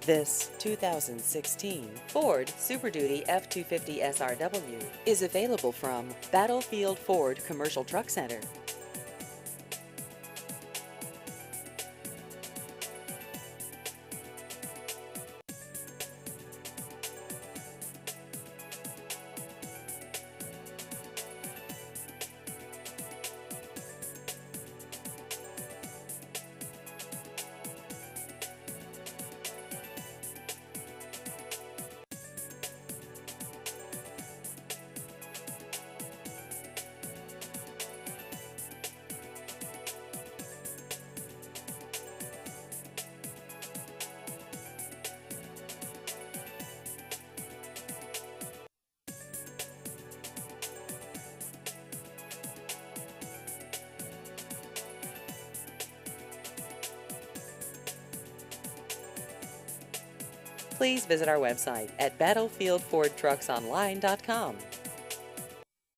This 2016 Ford Super Duty F-250 SRW is available from Battlefield Ford Commercial Truck Center. Please visit our website at battlefieldfordtrucksonline.com.